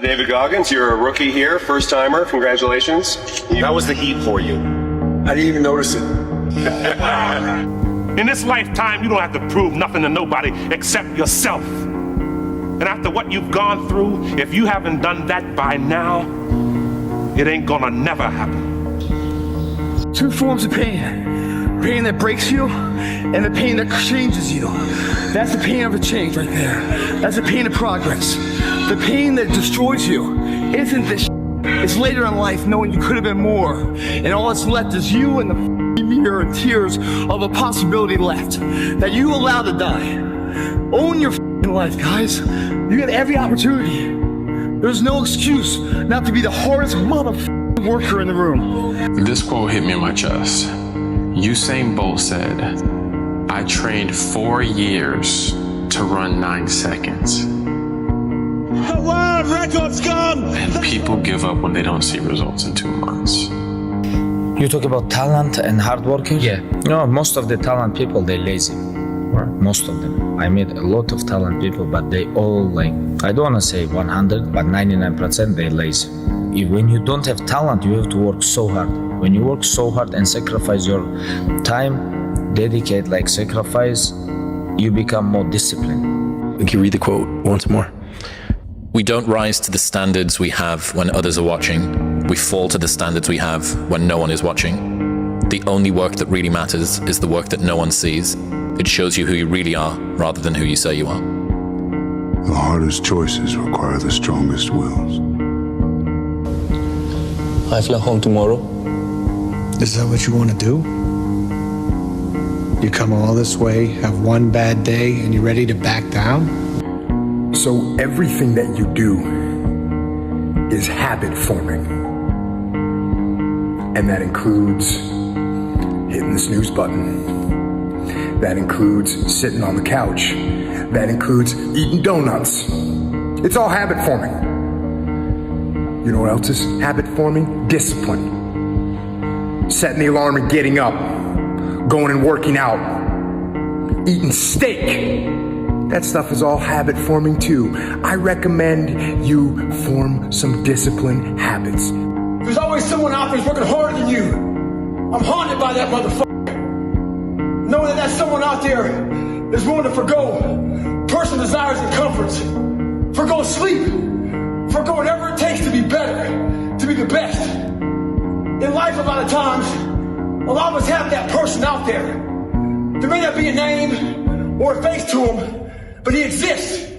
David Goggins, you're a rookie here, first timer. Congratulations. That was the heat for you. I didn't even notice it. In this lifetime, you don't have to prove nothing to nobody except yourself. And after what you've gone through, if you haven't done that by now, it ain't gonna never happen. Two forms of pain. Pain that breaks you and the pain that changes you. That's the pain of a change right there. That's the pain of progress. The pain that destroys you isn't this. It's later in life knowing you could have been more. And all that's left is you and the mirror and tears of a possibility left that you allowed to die. Own your life, guys. You get every opportunity. There's no excuse not to be the hardest worker in the room. This quote hit me in my chest. Usain Bolt said, I trained 4 years to run 9 seconds. World record's gone! And people give up when they don't see results in 2 months. You talk about talent and hard working? Yeah. No, most of the talent people, they're lazy. Most of them. I met a lot of talent people, but they all like, I don't want to say 100, but 99% they're lazy. When you don't have talent, you have to work so hard. When you work so hard and sacrifice your time, dedicate, like sacrifice, you become more disciplined. Can you read the quote once more? We don't rise to the standards we have when others are watching. We fall to the standards we have when no one is watching. The only work that really matters is the work that no one sees. It shows you who you really are rather than who you say you are. The hardest choices require the strongest wills. I fly home tomorrow. Is that what you want to do? You come all this way, have one bad day, and you're ready to back down? So everything that you do is habit forming. And that includes hitting the snooze button. That includes sitting on the couch. That includes eating donuts. It's all habit forming. You know what else is habit forming? Discipline. Setting the alarm and getting up. Going and working out. Eating steak. That stuff is all habit forming too. I recommend you form some discipline habits. There's always someone out there who's working harder than you. I'm haunted by that motherfucker. Knowing that that's someone out there is willing to forgo personal desires and comforts. Forgo sleep. Forgo whatever it takes to be better, to be the best. In life, a lot of times, a lot of us have that person out there. There may not be a name or a face to him, but he exists.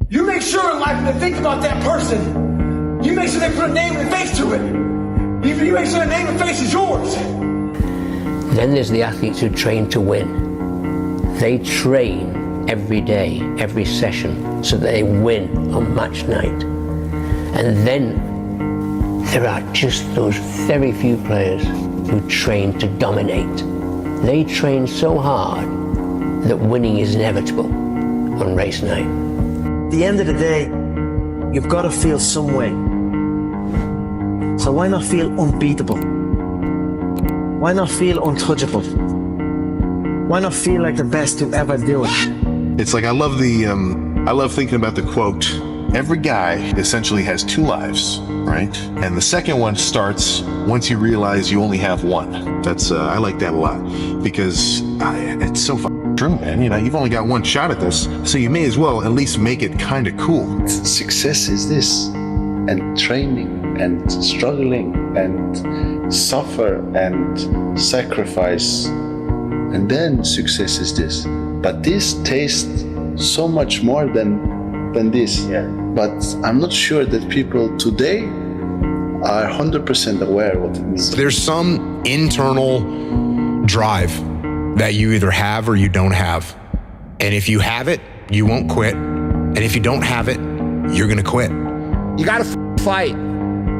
You make sure in life when they think about that person, you make sure they put a name and a face to it. You make sure the name and face is yours. Then there's the athletes who train to win. They train every day, every session, so that they win on match night. And then there are just those very few players who train to dominate. They train so hard that winning is inevitable on race night. At the end of the day, you've got to feel some way. So why not feel unbeatable? Why not feel untouchable? Why not feel like the best to ever do it? It's like I love thinking about the quote. Every guy essentially has 2 lives, right? And the second one starts once you realize you only have one. That's I like that a lot because it's so true, man. You know, you've only got one shot at this, so you may as well at least make it kind of cool. Success is this, and training and struggling and suffer and sacrifice, and then success is this. But this tastes so much more than this. Yeah. But I'm not sure that people today are 100% aware of what it means. There's some internal drive that you either have or you don't have. And if you have it, you won't quit. And if you don't have it, you're gonna quit. You gotta fight.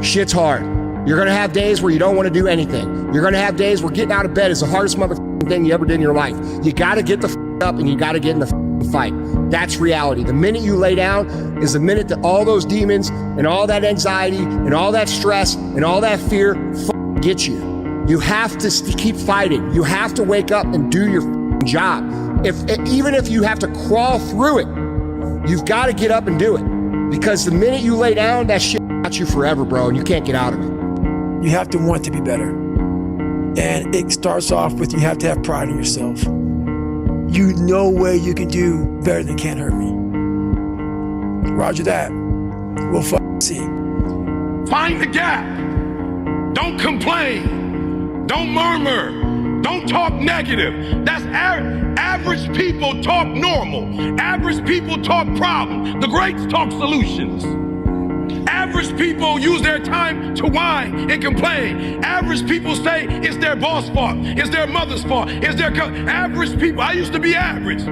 Shit's hard. You're gonna have days where you don't wanna do anything. You're gonna have days where getting out of bed is the hardest thing you ever did in your life. You gotta get the up and you gotta get in the fight. That's reality. The minute you lay down is the minute that all those demons and all that anxiety and all that stress and all that fear get you. You have to keep fighting. You have to wake up and do your job. Even if you have to crawl through it, you've got to get up and do it. Because the minute you lay down, that shit got you forever, bro, and you can't get out of it. You have to want to be better. And it starts off with you have to have pride in yourself. You know way you can do better than Can't Hurt Me. Roger that. We'll see. Find the gap. Don't complain. Don't murmur. Don't talk negative. That's average people talk normal. Average people talk problem. The greats talk solutions. Average people use their time to whine and complain. Average people say it's their boss' fault, it's their mother's fault, it's their average people. I used to be average.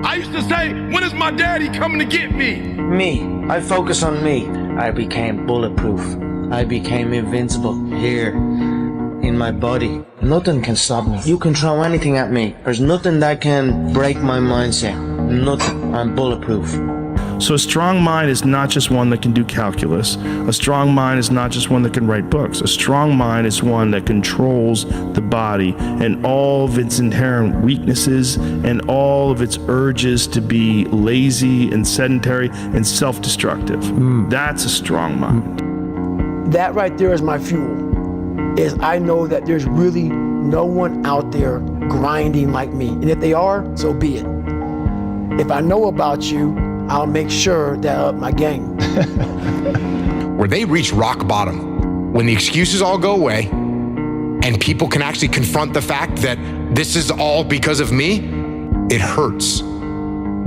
I used to say, when is my daddy coming to get me? Me. I focus on me. I became bulletproof. I became invincible here in my body. Nothing can stop me. You can throw anything at me. There's nothing that can break my mindset. Nothing. I'm bulletproof. So a strong mind is not just one that can do calculus. A strong mind is not just one that can write books. A strong mind is one that controls the body and all of its inherent weaknesses and all of its urges to be lazy and sedentary and self-destructive. That's a strong mind. That right there is my fuel. Is I know that there's really no one out there grinding like me. And if they are, so be it. If I know about you, I'll make sure that I up my game. Where they reach rock bottom, when the excuses all go away and people can actually confront the fact that this is all because of me, it hurts,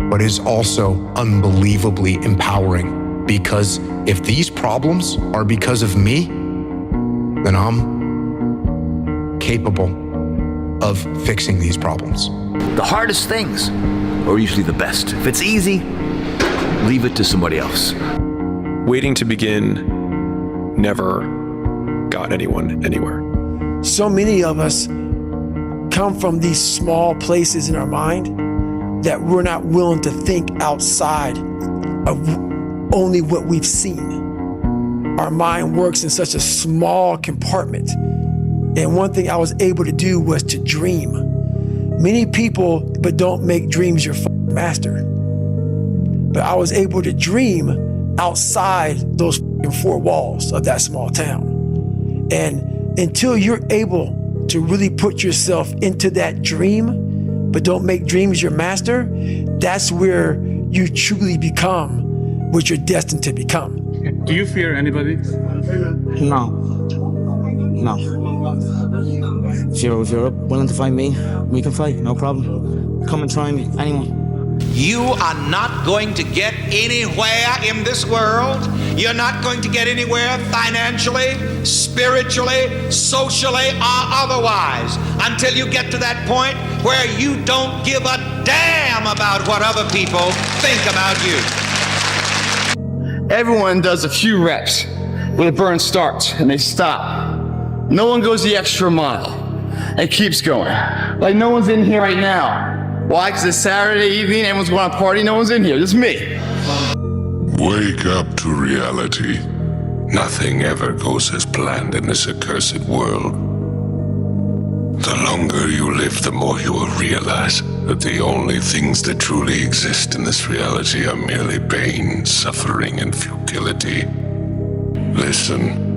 but is also unbelievably empowering. Because if these problems are because of me, then I'm capable of fixing these problems. The hardest things are usually the best. If it's easy, leave it to somebody else. Waiting to begin never got anyone anywhere. So many of us come from these small places in our mind that we're not willing to think outside of only what we've seen. Our mind works in such a small compartment. And one thing I was able to do was to dream. Many people, but don't make dreams your master. But I was able to dream outside those 4 walls of that small town. And until you're able to really put yourself into that dream, but don't make dreams your master, that's where you truly become what you're destined to become. Do you fear anybody? No. No. If you're willing to fight me, we can fight, no problem. Come and try me, anyone. You are not going to get anywhere in this world. You're not going to get anywhere financially, spiritually, socially, or otherwise until you get to that point where you don't give a damn about what other people think about you. Everyone does a few reps when the burn starts and they stop. No one goes the extra mile and keeps going. Like no one's in here right now. Why? Because it's Saturday evening, everyone's going to party, no one's in here, just me. Wake up to reality. Nothing ever goes as planned in this accursed world. The longer you live, the more you will realize that the only things that truly exist in this reality are merely pain, suffering, and futility. Listen.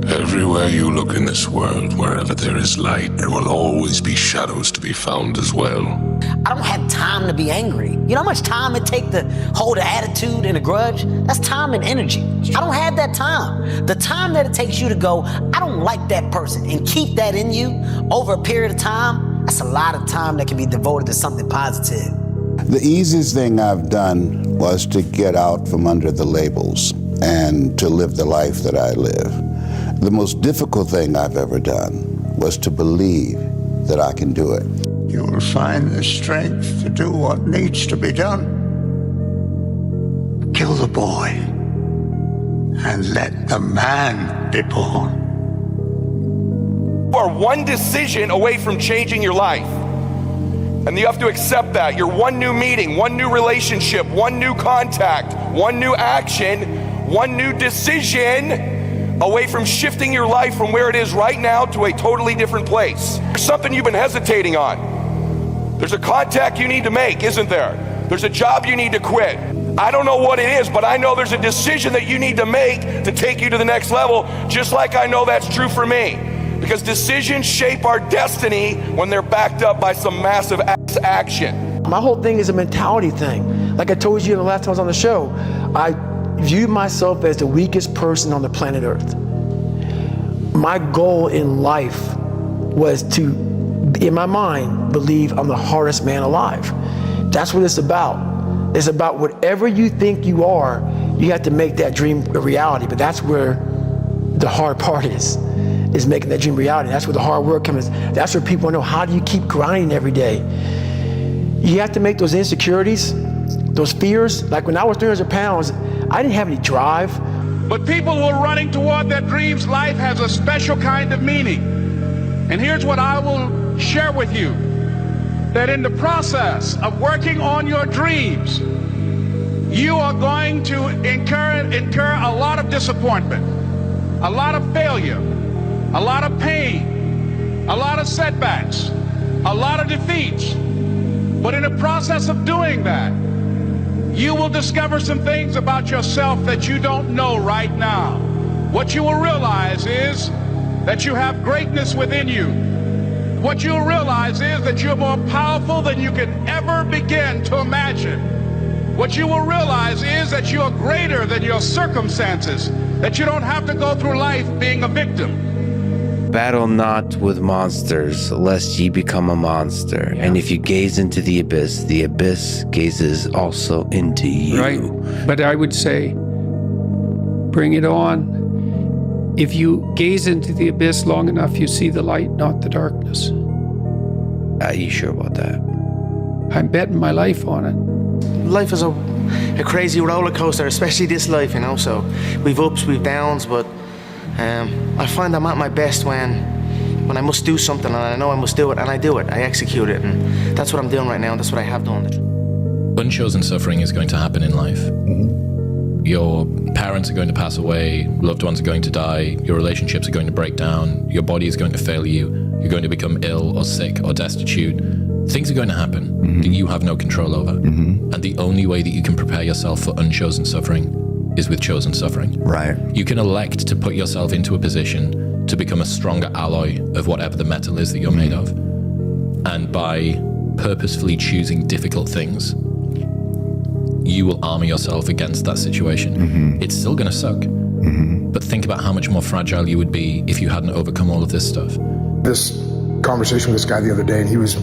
Everywhere you look in this world, wherever there is light, there will always be shadows to be found as well. I don't have time to be angry. You know how much time it takes to hold an attitude and a grudge? That's time and energy. I don't have that time. The time that it takes you to go, I don't like that person, and keep that in you over a period of time, that's a lot of time that can be devoted to something positive. The easiest thing I've done was to get out from under the labels and to live the life that I live. The most difficult thing I've ever done was to believe that I can do it. You will find the strength to do what needs to be done. Kill the boy and let the man be born. You are one decision away from changing your life. And you have to accept that. You're one new meeting, one new relationship, one new contact, one new action, one new decision away from shifting your life from where it is right now to a totally different place. There's something you've been hesitating on. There's a contact you need to make, isn't there? There's a job you need to quit. I don't know what it is, but I know there's a decision that you need to make to take you to the next level, just like I know that's true for me. Because decisions shape our destiny when they're backed up by some massive ass action. My whole thing is a mentality thing. Like I told you the last time I was on the show, I view myself as the weakest person on the planet Earth. My goal in life was to, in my mind, believe I'm the hardest man alive. That's what it's about. It's about whatever you think you are, you have to make that dream a reality. But that's where the hard part is making that dream reality. That's where the hard work comes. That's where people know, how do you keep grinding every day? You have to make those insecurities, those fears. Like when I was 300 pounds, I didn't have any drive. But people who are running toward their dreams, life has a special kind of meaning. And here's what I will share with you. That in the process of working on your dreams, you are going to incur a lot of disappointment, a lot of failure, a lot of pain, a lot of setbacks, a lot of defeats. But in the process of doing that, you will discover some things about yourself that you don't know right now. What you will realize is that you have greatness within you. What you'll realize is that you're more powerful than you can ever begin to imagine. What you will realize is that you are greater than your circumstances, that you don't have to go through life being a victim. Battle not with monsters, lest ye become a monster. And if you gaze into the abyss gazes also into you. Right. But I would say, bring it on. If you gaze into the abyss long enough, you see the light, not the darkness. Are you sure about that? I'm betting my life on it. Life is a crazy roller coaster, especially this life, you know, so we've ups, we've downs, but I find I'm at my best when I must do something and I know I must do it, and I do it, I execute it, and that's what I'm doing right now, and that's what I have done. Unchosen suffering is going to happen in life. Your parents are going to pass away, loved ones are going to die, your relationships are going to break down, your body is going to fail you, you're going to become ill or sick or destitute. Things are going to happen that you have no control over. And the only way that you can prepare yourself for unchosen suffering is with chosen suffering. Right. You can elect to put yourself into a position to become a stronger alloy of whatever the metal is that you're made of. And by purposefully choosing difficult things, you will armor yourself against that situation. It's still going to suck, but think about how much more fragile you would be if you hadn't overcome all of this stuff. This conversation with this guy the other day, and he was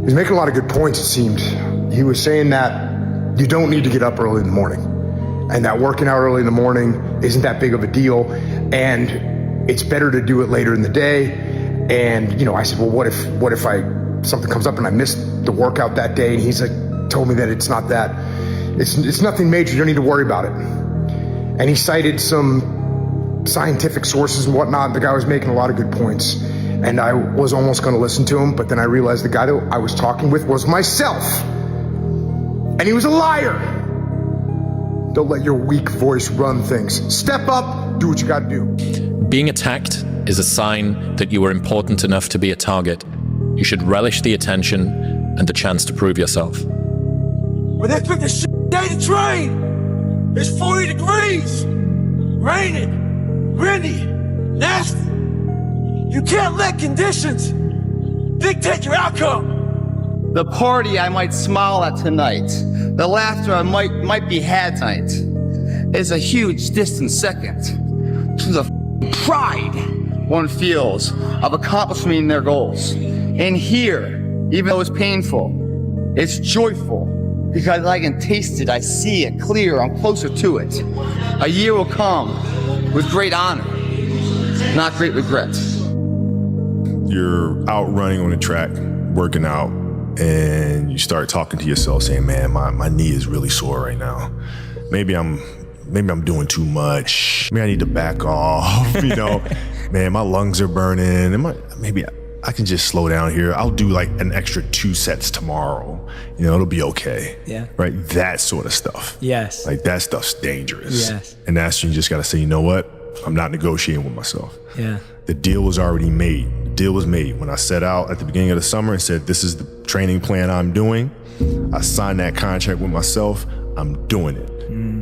making a lot of good points, it seemed. He was saying that you don't need to get up early in the morning, and that working out early in the morning isn't that big of a deal, and it's better to do it later in the day. And, you know, I said, well, what if something comes up and I miss the workout that day? And he's like, told me that it's not that, it's nothing major, you don't need to worry about it. And he cited some scientific sources and whatnot. The guy was making a lot of good points, and I was almost going to listen to him, but then I realized the guy that I was talking with was myself, and he was a liar. Don't let your weak voice run things. Step up, do what you got to do. Being attacked is a sign that you are important enough to be a target. You should relish the attention and the chance to prove yourself. When they picked the shit day to train, it's 40 degrees, raining, windy, nasty. You can't let conditions dictate your outcome. The party I might smile at tonight, the laughter I might be had tonight, is a huge distant second to the pride one feels of accomplishing their goals. And here, even though it's painful, it's joyful. Because I can taste it, I see it clear, I'm closer to it. A year will come with great honor, not great regret. You're out running on the track, working out, and you start talking to yourself saying, man, my knee is really sore right now. Maybe I'm doing too much. Maybe I need to back off, you know. Man, my lungs are burning. Maybe I can just slow down here. I'll do like an extra 2 sets tomorrow. You know, it'll be okay. Yeah. Right? That sort of stuff. Yes. Like that stuff's dangerous. Yes. And that's when you just got to say, you know what? I'm not negotiating with myself. Yeah. The deal was already made. The deal was made. When I set out at the beginning of the summer and said, this is the training plan I'm doing, I signed that contract with myself. I'm doing it.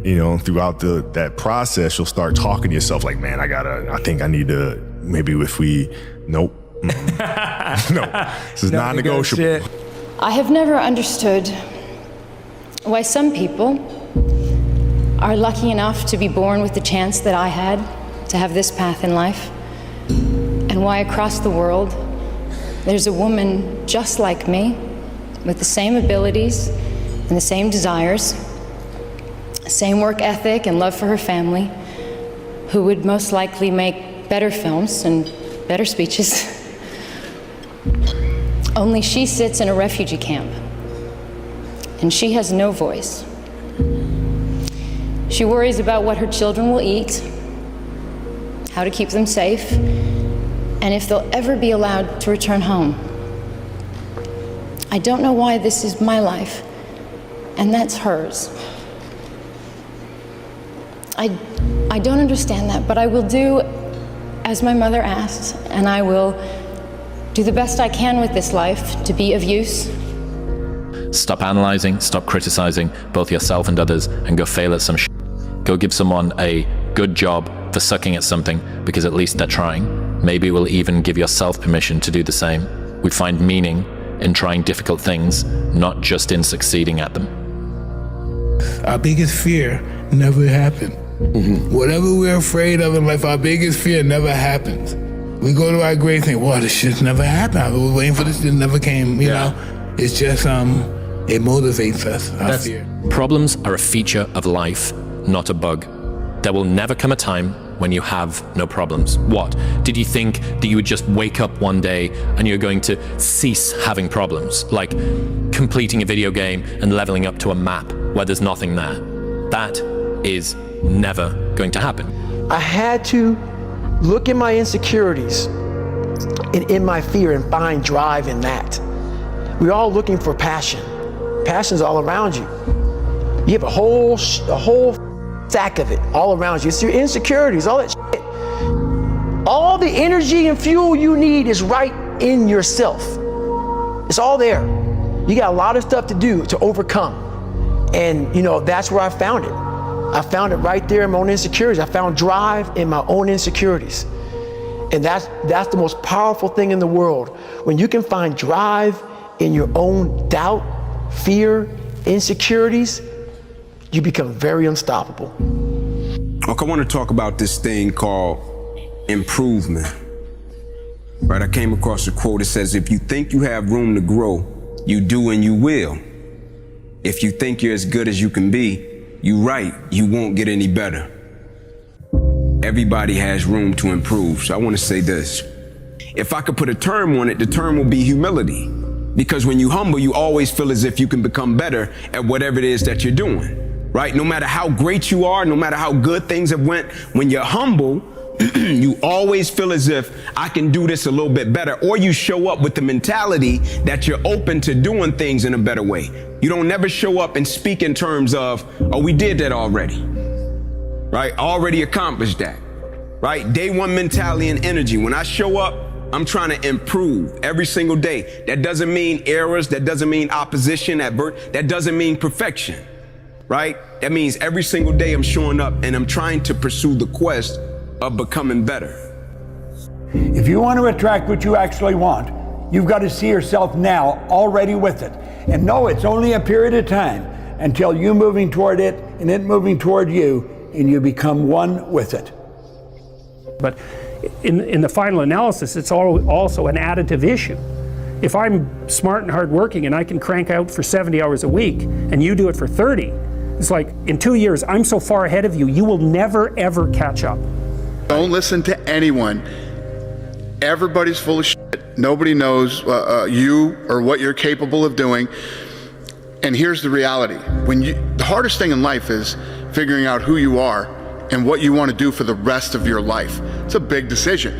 You know, throughout that process, you'll start talking to yourself like, man, I think I need to, maybe if we, nope. No, this is non-negotiable. I have never understood why some people are lucky enough to be born with the chance that I had to have this path in life, and why across the world there's a woman just like me with the same abilities and the same desires, same work ethic and love for her family, who would most likely make better films and better speeches. Only she sits in a refugee camp, and she has no voice. She worries about what her children will eat, how to keep them safe, and if they'll ever be allowed to return home. I don't know why this is my life, and that's hers. I don't understand that, but I will do as my mother asked, and I will do the best I can with this life to be of use. Stop analyzing, stop criticizing both yourself and others, and go fail at some shit. Go give someone a good job for sucking at something, because at least they're trying. Maybe we'll even give yourself permission to do the same. We find meaning in trying difficult things, not just in succeeding at them. Our biggest fear never happened. Whatever we're afraid of in life, our biggest fear never happens. We go to our grave thinking, wow, this shit's never happened. I was waiting for this, it never came, you know? It's just, it motivates us, our fear. Problems are a feature of life, not a bug. There will never come a time when you have no problems. What? Did you think that you would just wake up one day and you're going to cease having problems? Like completing a video game and leveling up to a map where there's nothing there. That is never going to happen. I had to look at my insecurities and in my fear and find drive in that. We're all looking for passion. Passion's all around you. You have a whole stack of it all around you. It's your insecurities, all that shit. All the energy and fuel you need is right in yourself. It's all there. You got a lot of stuff to do to overcome. And you know, that's where I found it. I found it right there in my own insecurities. I found drive in my own insecurities. And that's the most powerful thing in the world. When you can find drive in your own doubt, fear, insecurities, you become very unstoppable. Okay, I want to talk about this thing called improvement. Right, I came across a quote that says, if you think you have room to grow, you do and you will. If you think you're as good as you can be, you're right, you won't get any better. Everybody has room to improve. So I want to say this. If I could put a term on it, the term will be humility. Because when you humble, you always feel as if you can become better at whatever it is that you're doing, right? No matter how great you are, no matter how good things have went, when you're humble, you always feel as if I can do this a little bit better, or you show up with the mentality that you're open to doing things in a better way. You don't never show up and speak in terms of, oh, we did that already, right? Already accomplished that, right? Day one mentality and energy. When I show up, I'm trying to improve every single day. That doesn't mean errors. That doesn't mean opposition. That doesn't mean perfection, right? That means every single day I'm showing up and I'm trying to pursue the quest of becoming better. If you want to attract what you actually want, you've got to see yourself now already with it. And know it's only a period of time until you moving toward it and it moving toward you, and you become one with it. But in the final analysis, it's also an additive issue. If I'm smart and hardworking and I can crank out for 70 hours a week and you do it for 30, it's like in 2 years, I'm so far ahead of you, you will never, ever catch up. Don't listen to anyone. Everybody's full of shit. Nobody knows you or what you're capable of doing. And here's the reality. The hardest thing in life is figuring out who you are and what you want to do for the rest of your life. It's a big decision.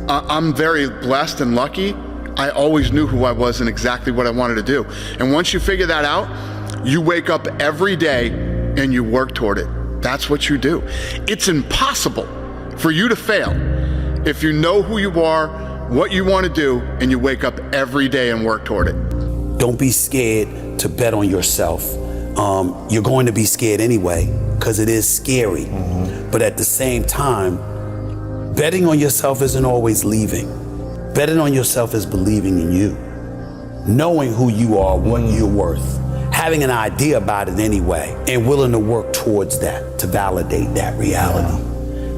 I'm very blessed and lucky. I always knew who I was and exactly what I wanted to do. And once you figure that out, you wake up every day and you work toward it. That's what you do. It's impossible for you to fail if you know who you are, what you want to do, and you wake up every day and work toward it. Don't be scared to bet on yourself. you're going to be scared anyway, because it is scary. But at the same time, betting on yourself isn't always leaving. Betting on yourself is believing in you, knowing who you are, what you're worth, having an idea about it anyway, and willing to work towards that to validate that reality.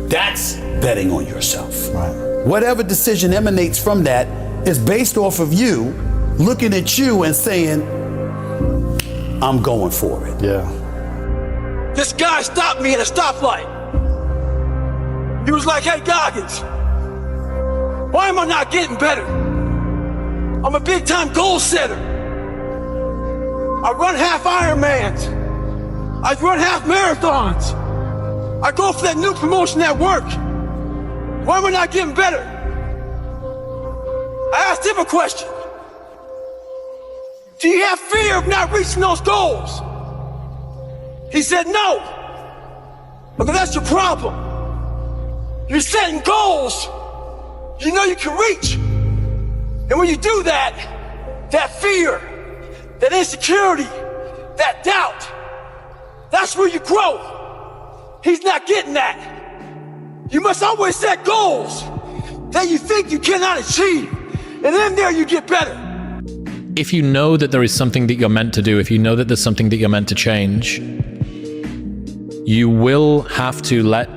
That's betting on yourself. Whatever decision emanates from that is based off of you looking at you and saying, I'm going for it. This guy stopped me at a stoplight. He was like, hey, Goggins, why am I not getting better? I'm a big-time goal setter. I run half Ironmans. I run half marathons. I go for that new promotion at work. Why am I not getting better? I asked him a question. Do you have fear of not reaching those goals? He said no. Okay, that's your problem. You're setting goals you know you can reach. And when you do that, that fear, that insecurity, that doubt, that's where you grow. He's not getting that. You must always set goals that you think you cannot achieve. And then there you get better. If you know that there is something that you're meant to do, if you know that there's something that you're meant to change, you will have to let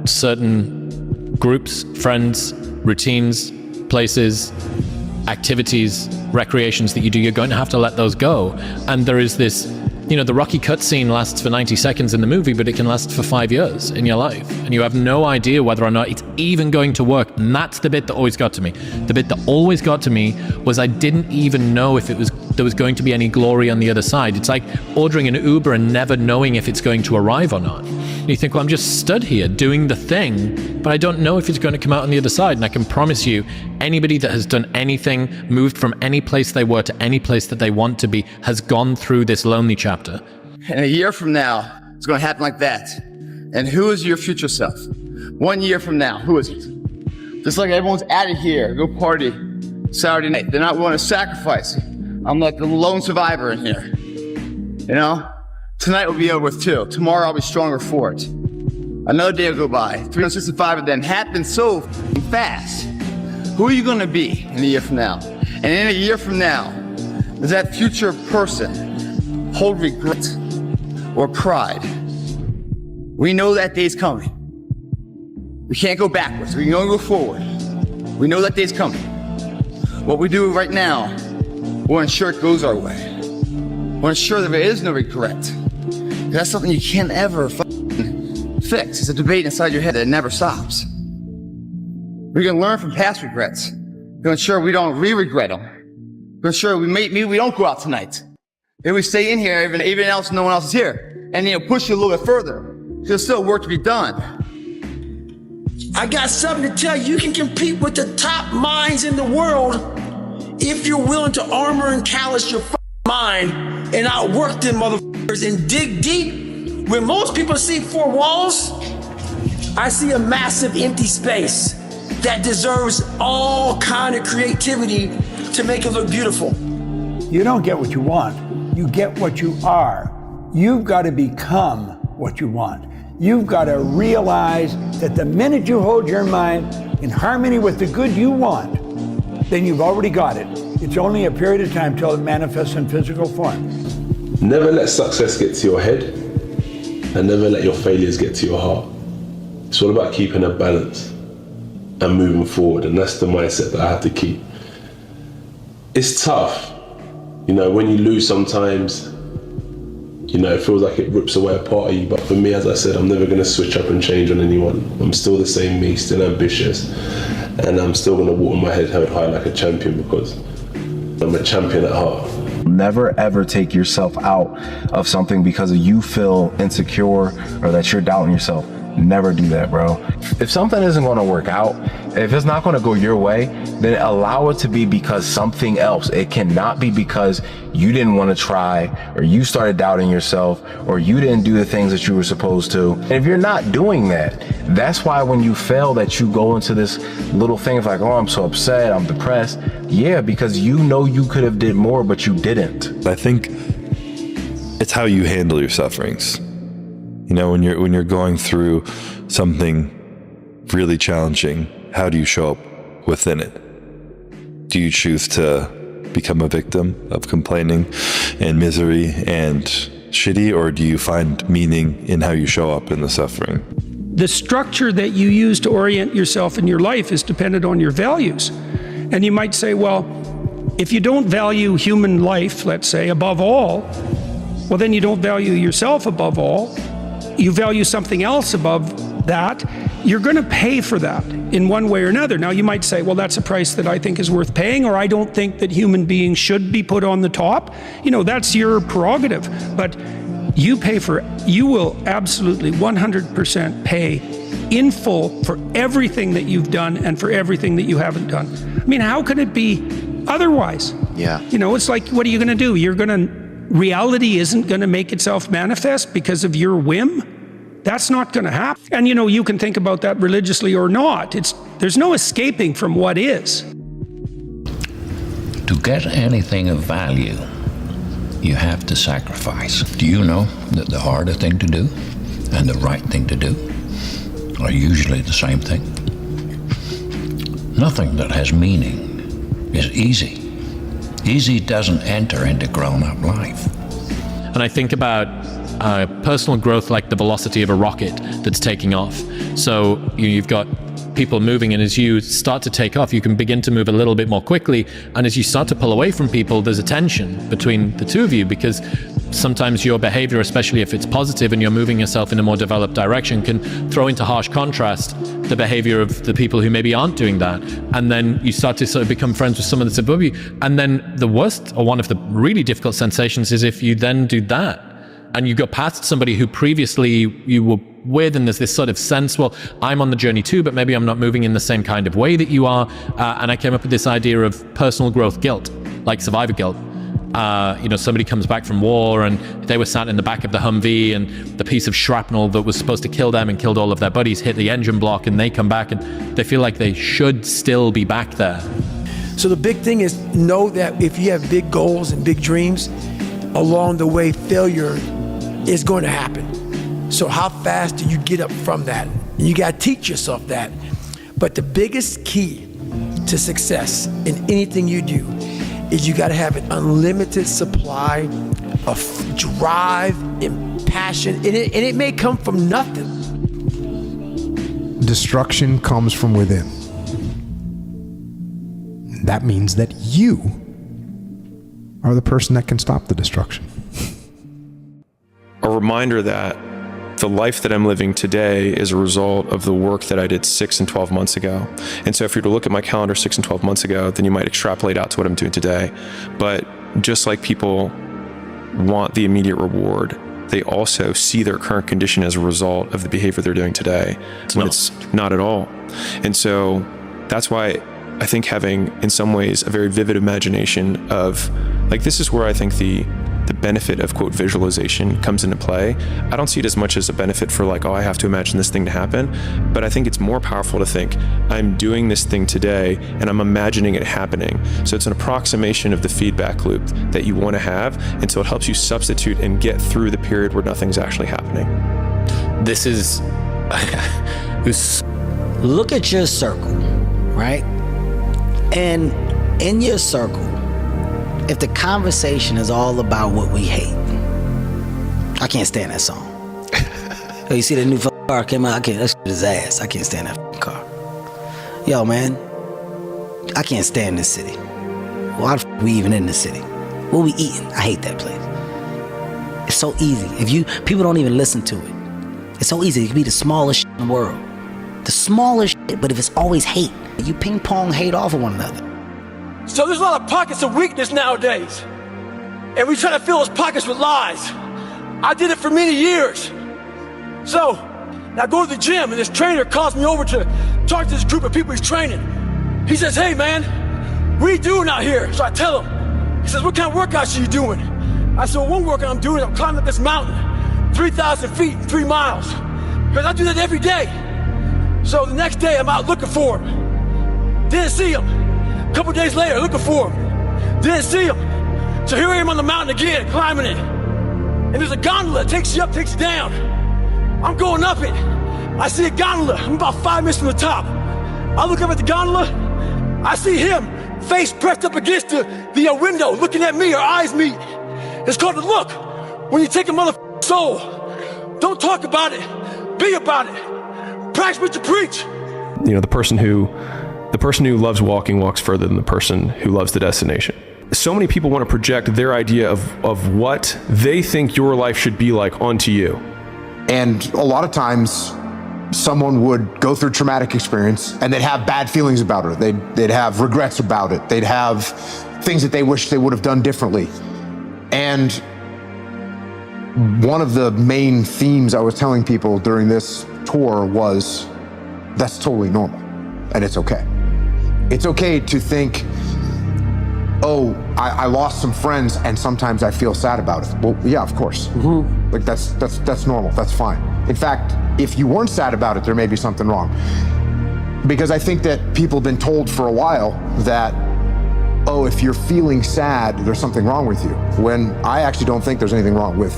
certain groups, friends, routines, places, activities, recreations that you do, you're going to have to let those go. And there is this, you know, the Rocky cutscene lasts for 90 seconds in the movie, but it can last for 5 years in your life. And you have no idea whether or not it's even going to work. And that's the bit that always got to me. The bit that always got to me was I didn't even know if there was going to be any glory on the other side. It's like ordering an Uber and never knowing if it's going to arrive or not. And you think, well, I'm just stood here doing the thing, but I don't know if it's going to come out on the other side. And I can promise you, anybody that has done anything, moved from any place they were to any place that they want to be, has gone through this lonely chapter. And a year from now, it's going to happen like that. And who is your future self? 1 year from now, who is it? Just like everyone's out of here, go party Saturday night. They're not willing to sacrifice. I'm like the lone survivor in here. You know? Tonight will be over with too. Tomorrow I'll be stronger for it. Another day will go by. 365 of them happen so fast. Who are you going to be in a year from now? And in a year from now, does that future person hold regret or pride? We know that day's coming. We can't go backwards. We can only go forward. We know that day's coming. What we do right now will ensure it goes our way. We'll ensure that there is no regret. That's something you can't ever fix. It's a debate inside your head that never stops. We can learn from past regrets to ensure we don't re-regret them. To ensure maybe we don't go out tonight. Maybe we stay in here even else no one else is here. And then push you a little bit further. There's still work to be done. I got something to tell you. You can compete with the top minds in the world if you're willing to armor and callous your mind and outwork them motherfuckers and dig deep. When most people see four walls, I see a massive empty space that deserves all kind of creativity to make it look beautiful. You don't get what you want. You get what you are. You've got to become what you want. You've got to realize that the minute you hold your mind in harmony with the good you want, then you've already got it. It's only a period of time till it manifests in physical form. Never let success get to your head, and never let your failures get to your heart. It's all about keeping a balance and moving forward, and that's the mindset that I have to keep. It's tough, you know, when you lose sometimes, you know, it feels like it rips away a part of you, but for me, as I said, I'm never going to switch up and change on anyone. I'm still the same me, still ambitious, and I'm still going to walk with my head held high like a champion, because I'm a champion at heart. Never ever take yourself out of something because you feel insecure or that you're doubting yourself. Never do that, bro. If something isn't going to work out, if it's not going to go your way, then allow it to be because something else. It cannot be because you didn't want to try, or you started doubting yourself, or you didn't do the things that you were supposed to. And if you're not doing that, that's why when you fail that you go into this little thing of like, oh, I'm so upset, I'm depressed. Yeah, because you know you could have did more, but you didn't. I think it's how you handle your sufferings. You know, when you're going through something really challenging, how do you show up within it? Do you choose to become a victim of complaining and misery and shitty, or do you find meaning in how you show up in the suffering? The structure that you use to orient yourself in your life is dependent on your values. And you might say, well, if you don't value human life, let's say, above all, well, then you don't value yourself above all. You value something else above that. You're going to pay for that in one way or another. Now, you might say, well, that's a price that I think is worth paying, or I don't think that human beings should be put on the top. You know, that's your prerogative. But you will absolutely 100% pay in full for everything that you've done and for everything that you haven't done. I mean, how can it be otherwise? Yeah. You know, it's like, what are you going to do? Reality isn't going to make itself manifest because of your whim. That's not going to happen. And you know, you can think about that religiously or not. There's no escaping from what is. To get anything of value, you have to sacrifice. Do you know that the harder thing to do and the right thing to do are usually the same thing? Nothing that has meaning is easy. Easy doesn't enter into grown-up life. And I think about personal growth like the velocity of a rocket that's taking off. So you've got people moving, and as you start to take off, you can begin to move a little bit more quickly. And as you start to pull away from people, there's a tension between the two of you, because sometimes your behavior, especially if it's positive and you're moving yourself in a more developed direction, can throw into harsh contrast the behavior of the people who maybe aren't doing that. And then you start to sort of become friends with someone that's above you. And then the worst, or one of the really difficult sensations, is if you then do that and you go past somebody who previously you were with, and there's this sort of sense, well, I'm on the journey too, but maybe I'm not moving in the same kind of way that you are. And I came up with this idea of personal growth guilt, like survivor guilt. You know, somebody comes back from war and they were sat in the back of the Humvee, and the piece of shrapnel that was supposed to kill them and killed all of their buddies hit the engine block, and they come back and they feel like they should still be back there. So the big thing is know that if you have big goals and big dreams, along the way failure is going to happen. So how fast do you get up from that? And you got to teach yourself that. But the biggest key to success in anything you do is you got to have an unlimited supply of drive and passion. And it may come from nothing. Destruction comes from within. That means that you are the person that can stop the destruction. A reminder that the life that I'm living today is a result of the work that I did 6 and 12 months ago. And so if you were to look at my calendar 6 and 12 months ago, then you might extrapolate out to what I'm doing today. But just like people want the immediate reward, they also see their current condition as a result of the behavior they're doing today, when it's not at all. And so that's why I think having, in some ways, a very vivid imagination of, like, this is where I think the benefit of, quote, visualization comes into play. I don't see it as much as a benefit for, like, oh, I have to imagine this thing to happen, but I think it's more powerful to think, I'm doing this thing today and I'm imagining it happening. So it's an approximation of the feedback loop that you want to have, and so it helps you substitute and get through the period where nothing's actually happening. This is... Look at your circle, right? And in your circle, if the conversation is all about what we hate, I can't stand that song. Oh, you see that new car came out? That shit is ass. I can't stand that car. Yo, man, I can't stand this city. Why the f we even in this city? What we eating? I hate that place. It's so easy. People don't even listen to it. It's so easy. It can be the smallest shit in the world. The smallest shit, but if it's always hate, you ping pong hate off of one another. So there's a lot of pockets of weakness nowadays. And we try to fill those pockets with lies. I did it for many years. So, now I go to the gym and this trainer calls me over to talk to this group of people he's training. He says, hey man, what are you doing out here? So I tell him. He says, what kind of workouts are you doing? I said, well, one workout I'm doing is I'm climbing up this mountain, 3,000 feet in 3 miles. Because I do that every day. So the next day I'm out looking for him. Didn't see him. A couple days later, looking for him. Didn't see him. So here I am on the mountain again, climbing it. and there's a gondola that takes you up, takes you down. I'm going up it. I see a gondola. I'm about 5 minutes from the top. I look up at the gondola. I see him, face pressed up against the window, looking at me. Our eyes meet. It's called the look. When you take a motherfucking soul, don't talk about it. Be about it. Practice what you preach. You know, the person who loves walking walks further than the person who loves the destination. So many people want to project their idea of what they think your life should be like onto you. And a lot of times, someone would go through traumatic experience and they'd have bad feelings about it. They'd have regrets about it. They'd have things that they wish they would have done differently. And one of the main themes I was telling people during this tour was, that's totally normal and it's okay. It's okay to think, oh, I lost some friends and sometimes I feel sad about it. Well, yeah, of course. Like that's normal, that's fine. In fact, if you weren't sad about it, there may be something wrong. Because I think that people have been told for a while that, oh, if you're feeling sad, there's something wrong with you. When I actually don't think there's anything wrong with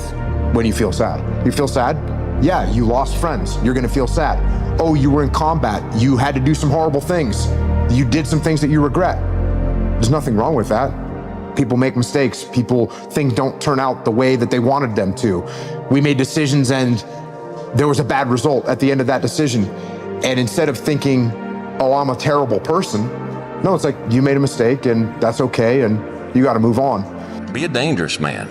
when you feel sad. You feel sad? Yeah, you lost friends. You're gonna feel sad. Oh, you were in combat. You had to do some horrible things. You did some things that you regret. There's nothing wrong with that. People make mistakes. Things don't turn out the way that they wanted them to. We made decisions and there was a bad result at the end of that decision. And instead of thinking, oh, I'm a terrible person, no, it's like you made a mistake and that's okay and you got to move on. Be a dangerous man.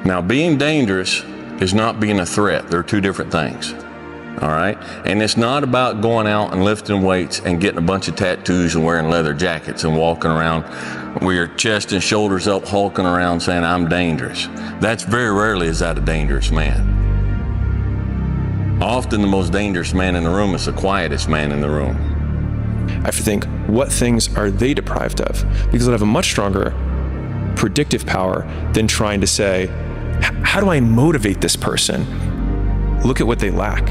Now, being dangerous is not being a threat. They're two different things. All right? And it's not about going out and lifting weights and getting a bunch of tattoos and wearing leather jackets and walking around with your chest and shoulders up, hulking around saying, I'm dangerous. That's very rarely is that a dangerous man. Often the most dangerous man in the room is the quietest man in the room. I have to think, what things are they deprived of? Because I have a much stronger predictive power than trying to say, how do I motivate this person? Look at what they lack.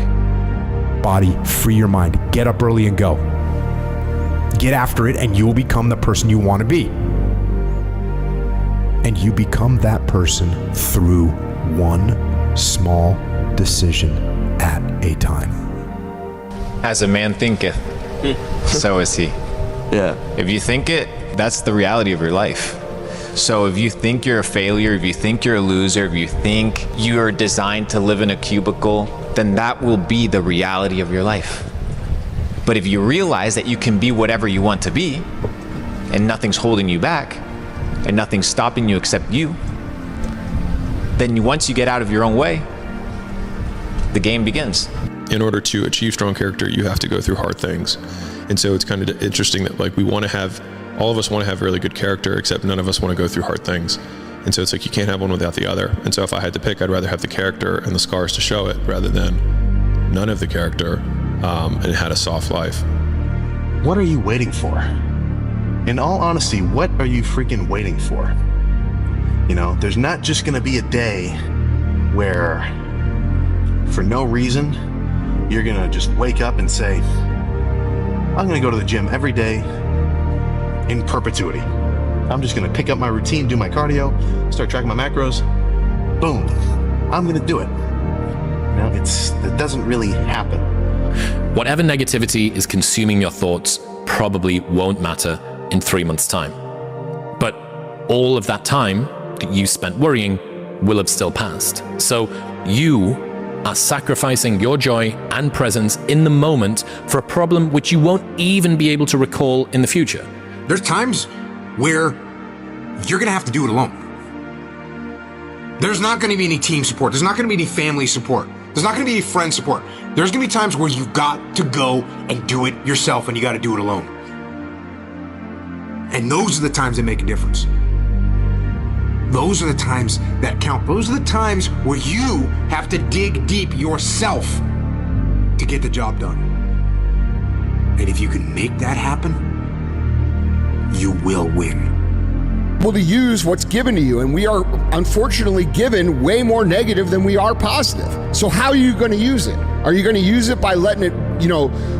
Body, free your mind. Get up early and go. Get after it and you will become the person you want to be. And you become that person through one small decision at a time. As a man thinketh, so is he. Yeah. If you think it, that's the reality of your life. So if you think you're a failure, if you think you're a loser, if you think you're designed to live in a cubicle, then that will be the reality of your life. But if you realize that you can be whatever you want to be, and nothing's holding you back, and nothing's stopping you except you, then once you get out of your own way, the game begins. In order to achieve strong character, you have to go through hard things. And so it's kind of interesting that like all of us want to have really good character, except none of us want to go through hard things. And so it's like you can't have one without the other. And so if I had to pick, I'd rather have the character and the scars to show it rather than none of the character and had a soft life. What are you waiting for? In all honesty, what are you freaking waiting for? You know, there's not just going to be a day where for no reason you're going to just wake up and say, I'm going to go to the gym every day in perpetuity. I'm just gonna pick up my routine, do my cardio, start tracking my macros, boom, I'm gonna do it. Now, it doesn't really happen. Whatever negativity is consuming your thoughts probably won't matter in 3 months' time. But all of that time that you spent worrying will have still passed. So you are sacrificing your joy and presence in the moment for a problem which you won't even be able to recall in the future. There's times where you're going to have to do it alone. There's not going to be any team support. There's not going to be any family support. There's not going to be any friend support. There's going to be times where you've got to go and do it yourself and you got to do it alone. And those are the times that make a difference. Those are the times that count. Those are the times where you have to dig deep yourself to get the job done. And if you can make that happen, you will win. Able to use what's given to you, and we are unfortunately given way more negative than we are positive. So how are you going to use it? Are you going to use it by letting it,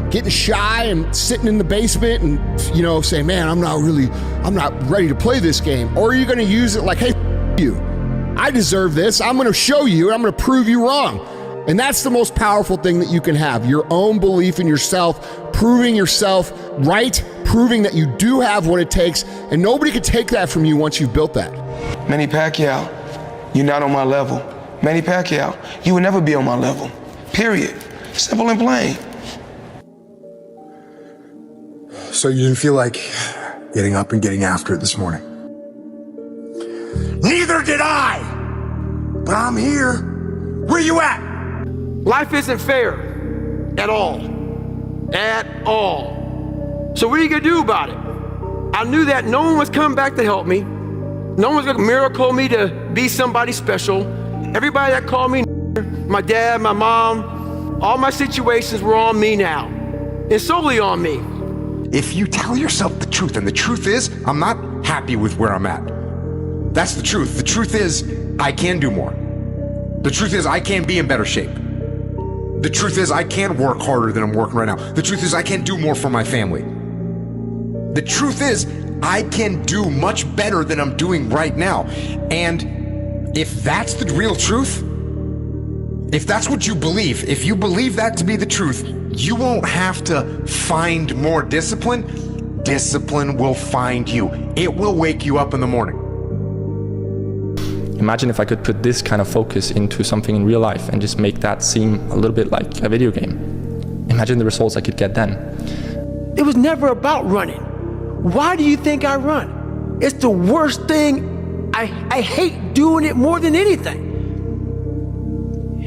getting shy and sitting in the basement and, saying, man, I'm not ready to play this game? Or are you going to use it like, hey, you, I deserve this. I'm going to show you, and I'm going to prove you wrong. And that's the most powerful thing that you can have, your own belief in yourself, proving yourself right, proving that you do have what it takes, and nobody can take that from you once you've built that. Manny Pacquiao, you're not on my level. Manny Pacquiao, you will never be on my level. Period. Simple and plain. So you didn't feel like getting up and getting after it this morning? Neither did I! But I'm here. Where you at? Life isn't fair at all. At all. So what are you gonna do about it? I knew that no one was coming back to help me. No one was gonna miracle me to be somebody special. Everybody that called me, my dad, my mom, all my situations were on me now. And solely on me. If you tell yourself the truth, and the truth is, I'm not happy with where I'm at. That's the truth. The truth is, I can do more. The truth is, I can be in better shape. The truth is, I can work harder than I'm working right now. The truth is, I can do more for my family. The truth is, I can do much better than I'm doing right now. And if that's the real truth, if that's what you believe, if you believe that to be the truth, you won't have to find more discipline. Discipline will find you. It will wake you up in the morning. Imagine if I could put this kind of focus into something in real life and just make that seem a little bit like a video game. Imagine the results I could get then. It was never about running. Why do you think I run? It's the worst thing. I hate doing it more than anything.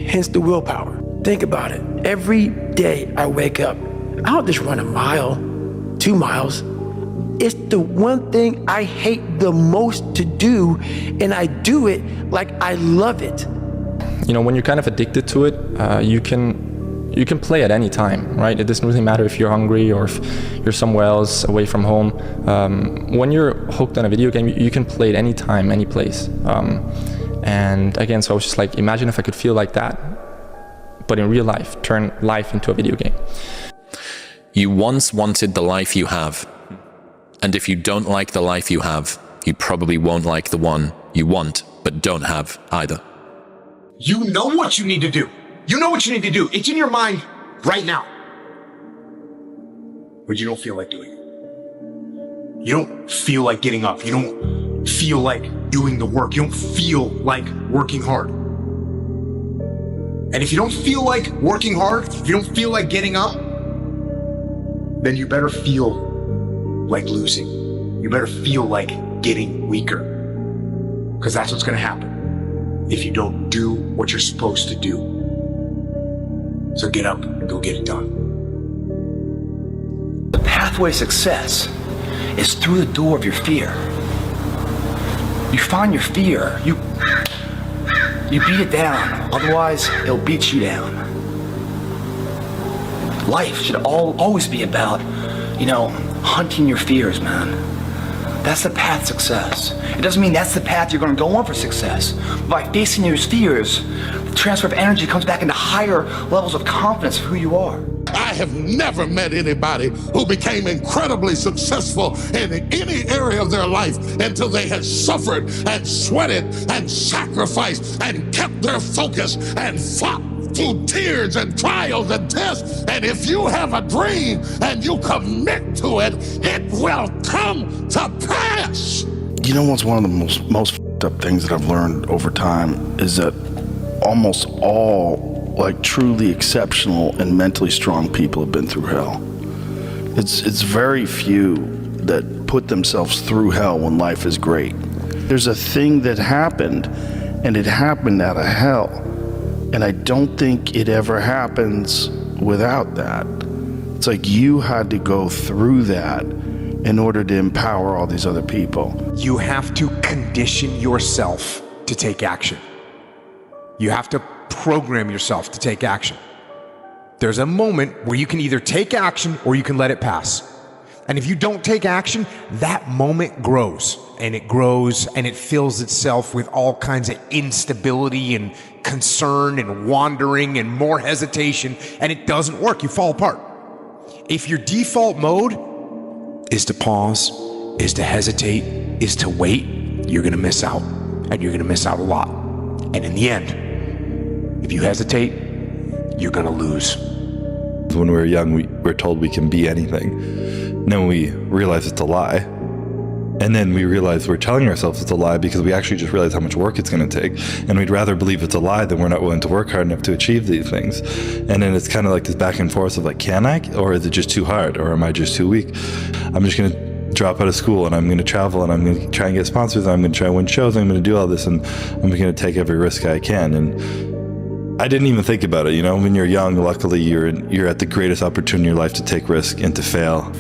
Hence the willpower. Think about it. Every day I wake up, I don't just run a mile, 2 miles. It's the one thing I hate the most to do, and I do it like I love it. You know, when you're kind of addicted to it, you can play at any time, right? It doesn't really matter if you're hungry or if you're somewhere else away from home. When you're hooked on a video game, you can play at any time, any place. And again, so I was just like, imagine if I could feel like that, but in real life, turn life into a video game. You once wanted the life you have. And if you don't like the life you have, you probably won't like the one you want, but don't have either. You know what you need to do. You know what you need to do. It's in your mind right now. But you don't feel like doing it. You don't feel like getting up. You don't feel like doing the work. You don't feel like working hard. And if you don't feel like working hard, if you don't feel like getting up, then you better feel like losing. You better feel like getting weaker. Because that's what's going to happen if you don't do what you're supposed to do. So get up and go get it done. The pathway to success is through the door of your fear. You find your fear, you beat it down, otherwise it'll beat you down. Life should always be about, hunting your fears, man. That's the path to success. It doesn't mean that's the path you're going to go on for success. By facing your fears, the transfer of energy comes back into higher levels of confidence of who you are. I have never met anybody who became incredibly successful in any area of their life until they had suffered and sweated and sacrificed and kept their focus and fought through tears and trials and tests. And if you have a dream and you commit to it, it will come to pass. You know what's one of the most f***ed up things that I've learned over time is that almost all truly exceptional and mentally strong people have been through hell. It's very few that put themselves through hell when life is great. There's a thing that happened, and it happened out of hell. And I don't think it ever happens without that. It's like you had to go through that in order to empower all these other people. You have to condition yourself to take action. You have to program yourself to take action. There's a moment where you can either take action or you can let it pass. And if you don't take action, that moment grows and it fills itself with all kinds of instability and concern and wandering and more hesitation, and it doesn't work. You fall apart. If your default mode is to pause, is to hesitate, is to wait, you're gonna miss out, and you're gonna miss out a lot. And in the end, if you hesitate, you're gonna lose. When we were young, we're told we can be anything. And then we realize it's a lie. And then we realize we're telling ourselves it's a lie because we actually just realize how much work it's going to take. And we'd rather believe it's a lie than we're not willing to work hard enough to achieve these things. And then it's kind of like this back and forth of like, can I? Or is it just too hard? Or am I just too weak? I'm just going to drop out of school and I'm going to travel and I'm going to try and get sponsors and I'm going to try and win shows and I'm going to do all this and I'm going to take every risk I can. And I didn't even think about it, you know. When you're young, luckily you're at the greatest opportunity in your life to take risk and to fail.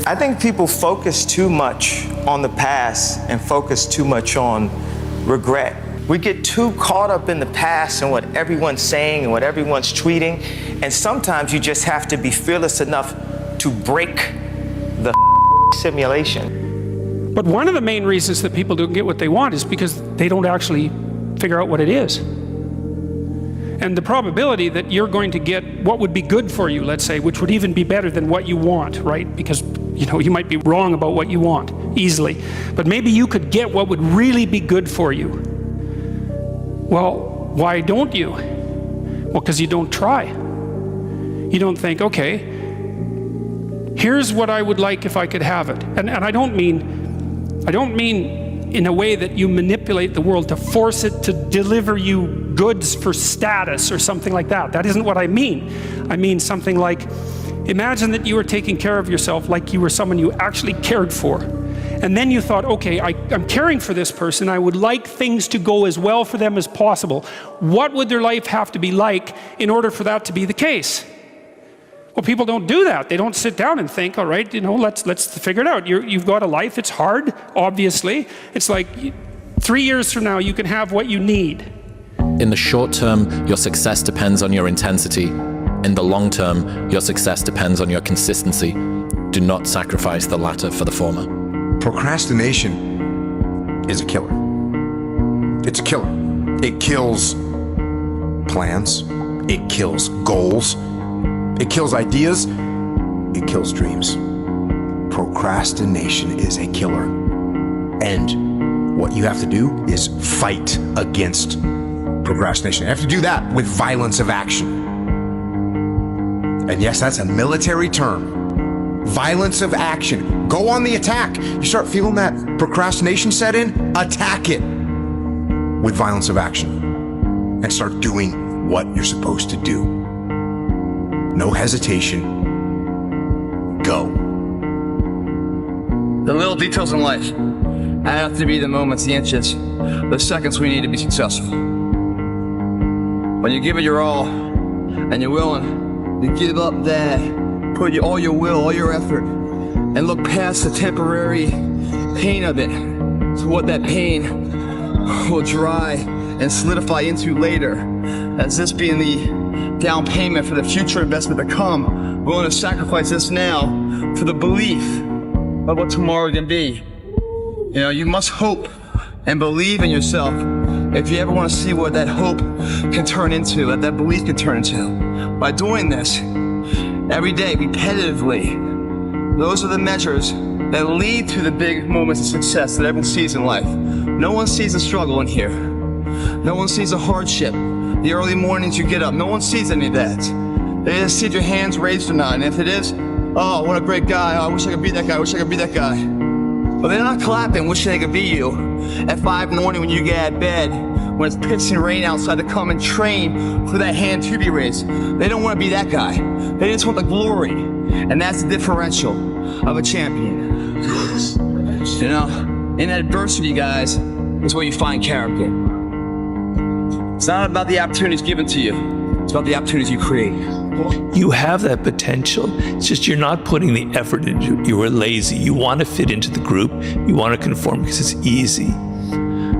I think people focus too much on the past and focus too much on regret. We get too caught up in the past and what everyone's saying and what everyone's tweeting, and sometimes you just have to be fearless enough to break the simulation. But one of the main reasons that people don't get what they want is because they don't actually figure out what it is. And the probability that you're going to get what would be good for you, let's say, which would even be better than what you want, right? Because, you know, you might be wrong about what you want easily, but maybe you could get what would really be good for you. Well, why don't you? Well, because you don't try. You don't think, okay, here's what I would like if I could have it. And I don't mean in a way that you manipulate the world to force it to deliver you goods for status or something like that. That isn't what I mean. I mean something like, imagine that you were taking care of yourself like you were someone you actually cared for. And then you thought, okay, I'm caring for this person. I would like things to go as well for them as possible. What would their life have to be like in order for that to be the case? Well, people don't do that. They don't sit down and think, all right, you know, let's figure it out. You've got a life. It's hard, obviously. It's like 3 years from now, you can have what you need. In the short term, your success depends on your intensity. In the long term, your success depends on your consistency. Do not sacrifice the latter for the former. Procrastination is a killer. It's a killer. It kills plans. It kills goals. It kills ideas. It kills dreams. Procrastination is a killer. And what you have to do is fight against procrastination. You have to do that with violence of action. And yes, that's a military term. Violence of action. Go on the attack. You start feeling that procrastination set in, attack it with violence of action. And start doing what you're supposed to do. No hesitation. Go. The little details in life add up to be the moments, the inches, the seconds we need to be successful. When you give it your all and you're willing to give up that, put all your will, all your effort, and look past the temporary pain of it to what that pain will dry and solidify into later, as this being the down payment for the future investment to come, willing to sacrifice this now for the belief of what tomorrow can be. You know, you must hope and believe in yourself if you ever want to see what that hope can turn into, what that belief can turn into. By doing this every day, repetitively, those are the measures that lead to the big moments of success that everyone sees in life. No one sees the struggle in here. No one sees the hardship, the early mornings you get up. No one sees any of that. They just see if your hands raised or not. And if it is, oh, what a great guy. Oh, I wish I could be that guy. I wish I could be that guy. But they're not clapping, wishing they could be you at 5 in the morning when you get out of bed, when it's pissing rain outside, to come and train for that hand to be raised. They don't want to be that guy. They just want the glory. And that's the differential of a champion. You know, in adversity, guys, is where you find character. It's not about the opportunities given to you. It's about the opportunities you create. You have that potential. It's just you're not putting the effort into it. You are lazy. You want to fit into the group. You want to conform because it's easy.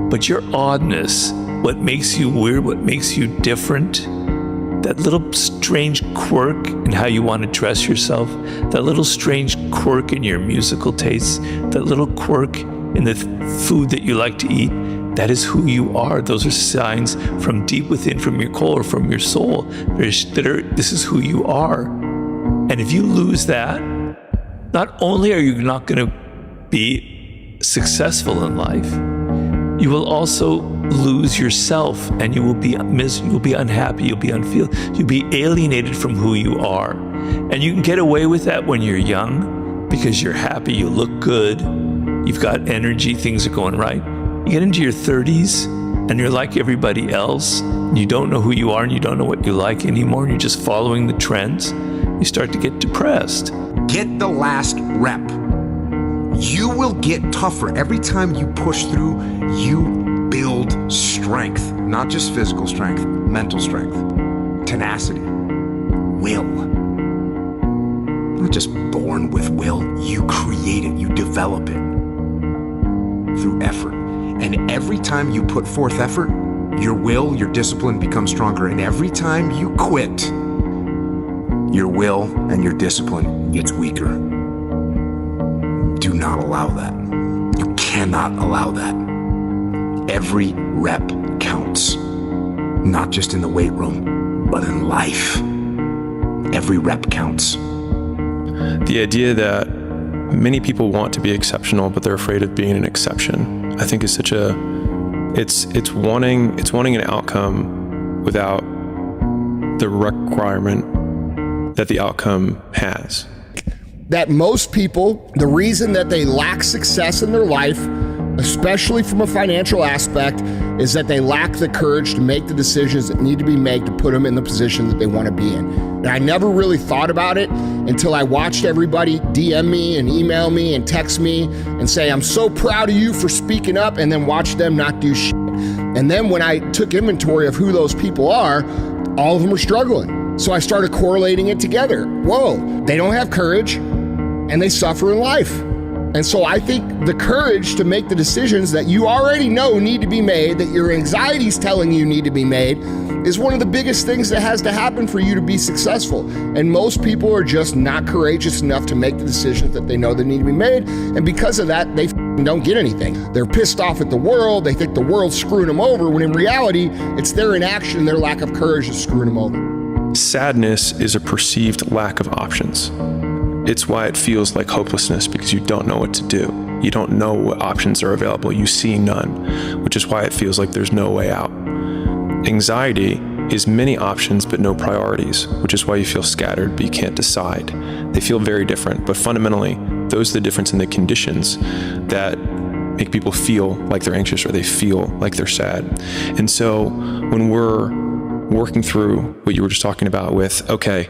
But your oddness, what makes you weird, what makes you different, that little strange quirk in how you want to dress yourself, that little strange quirk in your musical tastes, that little quirk in the food that you like to eat, that is who you are. Those are signs from deep within, from your core, or from your soul. This is who you are. And if you lose that, not only are you not going to be successful in life, you will also lose yourself, and you will be you'll be unhappy, you'll be you'll be alienated from who you are. And you can get away with that when you're young because you're happy, you look good, you've got energy, things are going right. You get into your 30s and you're like everybody else, and you don't know who you are and you don't know what you like anymore, and you're just following the trends. You start to get depressed. Get the last rep. You will get tougher. Every time you push through, you build strength. Not just physical strength, mental strength, tenacity, will. You're not just born with will. You create it, you develop it through effort. And every time you put forth effort, your will, your discipline becomes stronger. And every time you quit, your will and your discipline gets weaker. Do not allow that. You cannot allow that. Every rep counts. Not just in the weight room, but in life. Every rep counts. The idea that many people want to be exceptional, but they're afraid of being an exception, I think is such a, it's wanting an outcome without the requirement that the outcome has. That most people, the reason that they lack success in their life, especially from a financial aspect, is that they lack the courage to make the decisions that need to be made to put them in the position that they want to be in. And I never really thought about it until I watched everybody DM me and email me and text me and say, I'm so proud of you for speaking up, and then watch them not do shit. And then when I took inventory of who those people are, all of them are struggling. So I started correlating it together. Whoa, they don't have courage and they suffer in life. And so I think the courage to make the decisions that you already know need to be made, that your anxiety's telling you need to be made, is one of the biggest things that has to happen for you to be successful. And most people are just not courageous enough to make the decisions that they know that need to be made. And because of that, they don't get anything. They're pissed off at the world. They think the world's screwing them over, when in reality, it's their inaction, their lack of courage that's screwing them over. Sadness is a perceived lack of options. It's why it feels like hopelessness, because you don't know what to do. You don't know what options are available. You see none, which is why it feels like there's no way out. Anxiety is many options but no priorities, which is why you feel scattered but you can't decide. They feel very different, but fundamentally, those are the difference in the conditions that make people feel like they're anxious or they feel like they're sad. And so when we're working through what you were just talking about with, okay,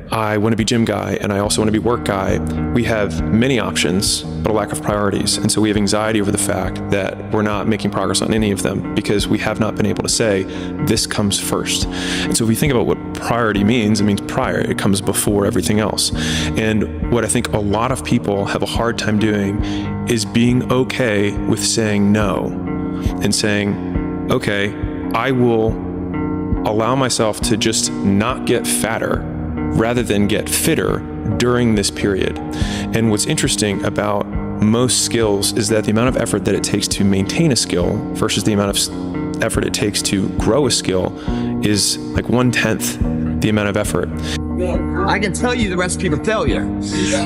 I want to be gym guy and I also want to be work guy, we have many options, but a lack of priorities. And so we have anxiety over the fact that we're not making progress on any of them because we have not been able to say, this comes first. And so if we think about what priority means, it means prior, it comes before everything else. And what I think a lot of people have a hard time doing is being okay with saying no and saying, okay, I will allow myself to just not get fatter rather than get fitter during this period. And what's interesting about most skills is that the amount of effort that it takes to maintain a skill versus the amount of effort it takes to grow a skill is like 1/10 the amount of effort. I can tell you the recipe for failure.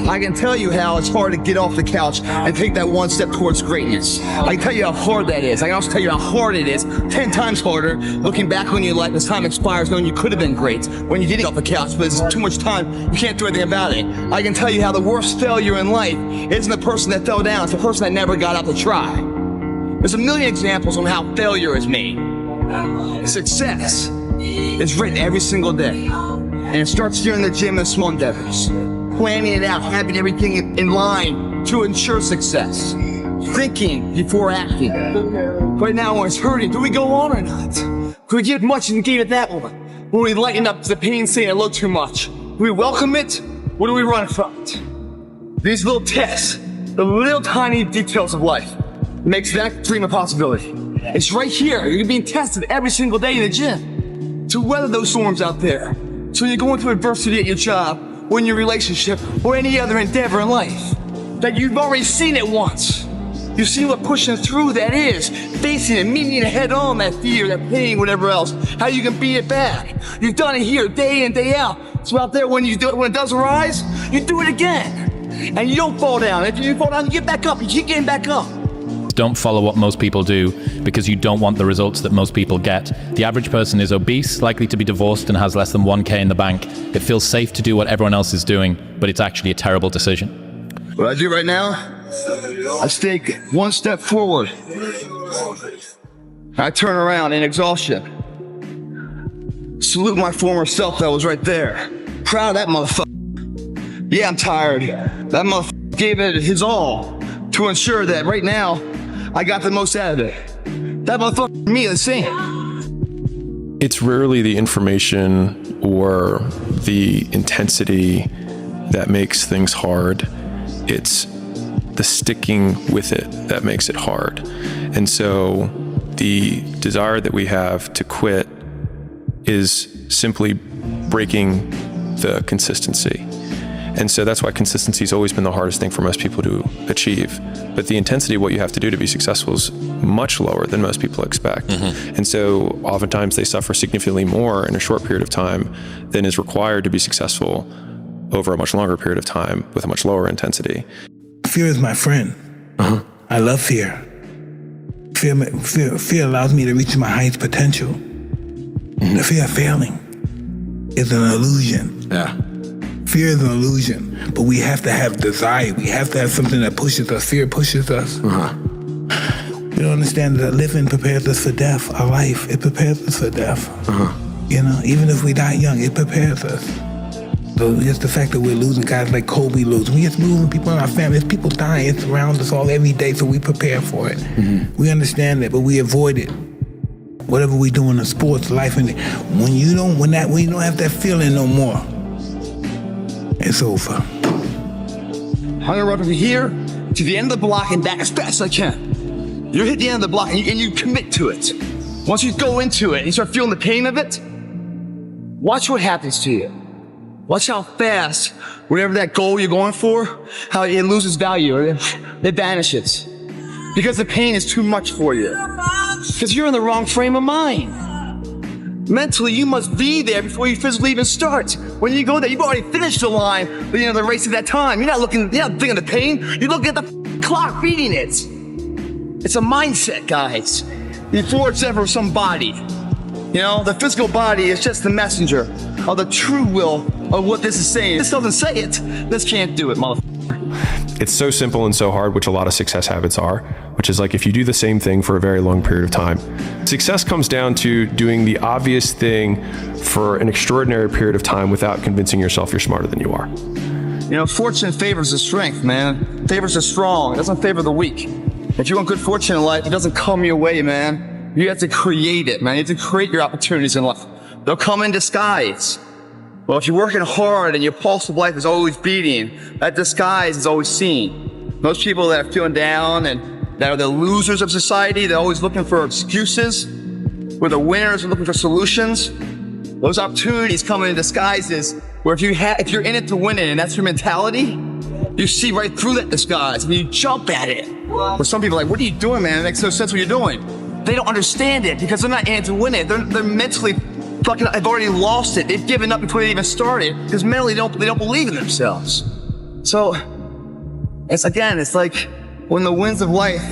I can tell you how it's hard to get off the couch and take that one step towards greatness. I can tell you how hard that is. I can also tell you how hard it is, 10 times harder, looking back on your life as time expires, knowing you could have been great when you did get off the couch, but it's too much time, you can't do anything about it. I can tell you how the worst failure in life isn't the person that fell down, it's the person that never got out to try. There's a million examples on how failure is made. Success is written every single day. And it starts during the gym and small endeavors. Planning it out, having everything in line to ensure success. Thinking before acting. Right now when it's hurting, do we go on or not? Do we give much and give it that one? Will we lighten up the pain saying it looked too much? Do we welcome it, or do we run from it? These little tests, the little tiny details of life, makes that dream a possibility. It's right here. You're being tested every single day in the gym to weather those storms out there. So you're going through adversity at your job, or in your relationship, or any other endeavor in life, that you've already seen it once. You've seen what pushing through that is, facing it, meeting it head on, that fear, that pain, whatever else, how you can beat it back. You've done it here, day in, day out. So out there, when it does arise, you do it again. And you don't fall down. If you fall down, you get back up, you keep getting back up. Don't follow what most people do because you don't want the results that most people get. The average person is obese, likely to be divorced, and has less than 1K in the bank. It feels safe to do what everyone else is doing, but it's actually a terrible decision. What I do right now, I take one step forward. I turn around in exhaustion. Salute my former self that was right there. Proud of that motherfucker. Yeah, I'm tired. That motherfucker gave it his all to ensure that right now, I got the most out of it. That motherfucker, me, the same. It's rarely the information or the intensity that makes things hard. It's the sticking with it that makes it hard. And so the desire that we have to quit is simply breaking the consistency. And so that's why consistency has always been the hardest thing for most people to achieve. But the intensity of what you have to do to be successful is much lower than most people expect. And so oftentimes they suffer significantly more in a short period of time than is required to be successful over a much longer period of time with a much lower intensity. Fear is my friend. I love fear. Fear allows me to reach my highest potential. The fear of failing is an illusion. Fear is an illusion, but we have to have desire. We have to have something that pushes us. Fear pushes us. We don't understand that living prepares us for death. Our life, it prepares us for death. You know, even if we die young, it prepares us. So just the fact that we're losing guys like Kobe losing, we just losing people in our family. There's people dying. It's around us all every day, so we prepare for it. We understand that, but we avoid it. Whatever we do in the sports, life, and when you don't have that feeling no more, it's over. I'm gonna run from here to the end of the block and back as fast as I can. You hit the end of the block and you commit to it. Once you go into it and you start feeling the pain of it, watch what happens to you. Watch how fast, whatever that goal you're going for, how it loses value or it vanishes. Because the pain is too much for you. Because you're in the wrong frame of mind. Mentally, you must be there before you physically even start. When you go there, you've already finished the line, the race at that time. You're not thinking of the pain. You're looking at the clock, reading it. It's a mindset, guys. Before it's ever somebody. The physical body is just the messenger of the true will of what this is saying. This doesn't say it. This can't do it, motherfucker. It's so simple and so hard, which a lot of success habits are, which is like if you do the same thing for a very long period of time. Success comes down to doing the obvious thing for an extraordinary period of time without convincing yourself you're smarter than you are. Fortune favors the strength, man. Favors the strong. It doesn't favor the weak. If you want good fortune in life, it doesn't come your way, man. You have to create it, man. You have to create your opportunities in life. They'll come in disguise. Well, if you're working hard and your pulse of life is always beating, that disguise is always seen. Most people that are feeling down and that are the losers of society, they're always looking for excuses. Where the winners are looking for solutions. Those opportunities come in disguises where if you're in it to win it and that's your mentality, you see right through that disguise and you jump at it. Where some people are like, what are you doing, man? It makes no sense what you're doing. They don't understand it because they're not in it to win it. They're mentally fucking, I've already lost it. They've given up before they even started because mentally they don't believe in themselves. So it's like when the winds of life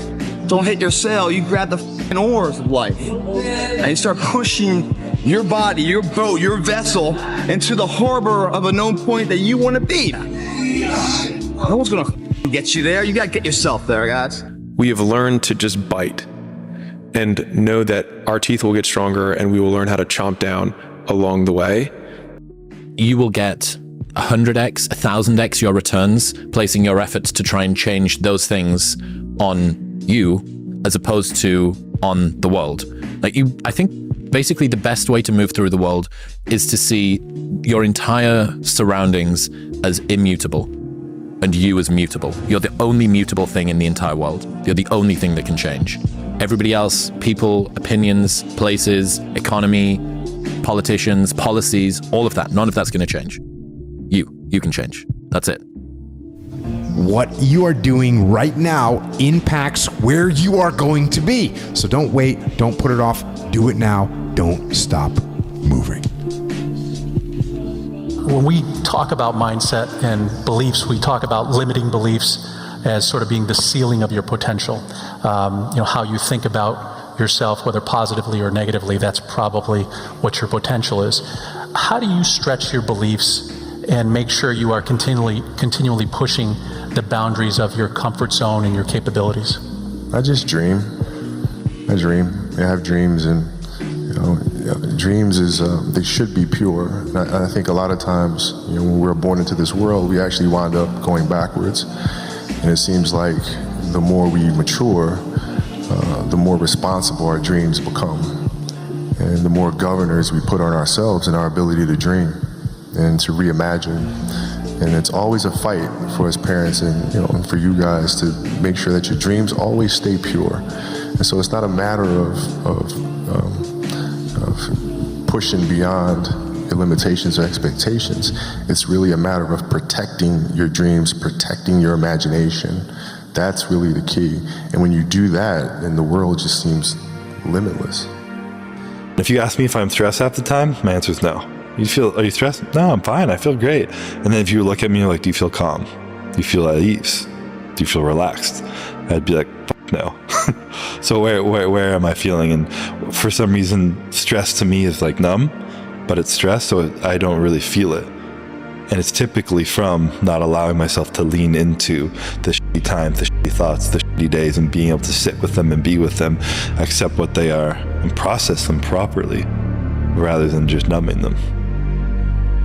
don't hit your sail, you grab the fucking oars of life and you start pushing your body, your boat, your vessel into the harbor of a known point that you want to be. No one's gonna get you there. You gotta get yourself there, guys. We have learned to just bite and know that our teeth will get stronger and we will learn how to chomp down along the way. You will get 100x, 1000x your returns, placing your efforts to try and change those things on you as opposed to on the world. I think basically the best way to move through the world is to see your entire surroundings as immutable and you as mutable. You're the only mutable thing in the entire world. You're the only thing that can change. Everybody else, people, opinions, places, economy, politicians, policies, all of that, none of that's going to change. You can change. That's it. What you are doing right now impacts where you are going to be. So don't wait, don't put it off, do it now, don't stop moving. When we talk about mindset and beliefs, we talk about limiting beliefs. as sort of being the ceiling of your potential. How you think about yourself, whether positively or negatively, that's probably what your potential is. How do you stretch your beliefs and make sure you are continually pushing the boundaries of your comfort zone and your capabilities? I just dream. I have dreams, and dreams is they should be pure. And I think a lot of times, when we're born into this world, we actually wind up going backwards. And it seems like the more we mature, the more responsible our dreams become, and the more governors we put on ourselves and our ability to dream and to reimagine. And it's always a fight for us parents and for you guys to make sure that your dreams always stay pure. And so it's not a matter of pushing beyond your limitations or expectations. It's really a matter of protecting your dreams, protecting your imagination. That's really the key. And when you do that, then the world just seems limitless. If you ask me if I'm stressed half the time, my answer is no. Are you stressed? No, I'm fine. I feel great. And then if you look at me, you're like, do you feel calm? Do you feel at ease? Do you feel relaxed? I'd be like, no. So where am I feeling? And for some reason, stress to me is like numb, but it's stress, so I don't really feel it. And it's typically from not allowing myself to lean into the shitty times, the shitty thoughts, the shitty days, and being able to sit with them and be with them, accept what they are, and process them properly, rather than just numbing them.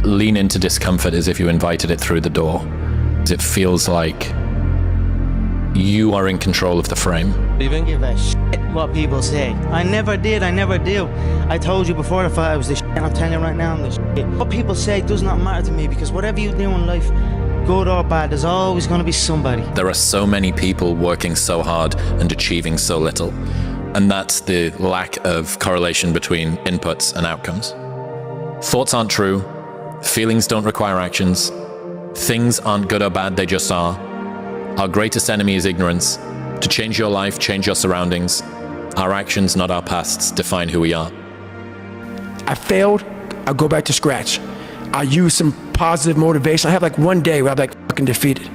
Lean into discomfort as if you invited it through the door. It feels like you are in control of the frame. Even give a shit what people say. I never did, I never do. I told you before if I was the shit, and I'm telling you right now I'm the shit. What people say does not matter to me, because whatever you do in life, good or bad, there's always going to be somebody. There are so many people working so hard and achieving so little. And that's the lack of correlation between inputs and outcomes. Thoughts aren't true. Feelings don't require actions. Things aren't good or bad, they just are. Our greatest enemy is ignorance. To change your life, change your surroundings. Our actions, not our pasts, define who we are. I failed, I go back to scratch. I use some positive motivation. I have like one day where I'm like fucking defeated.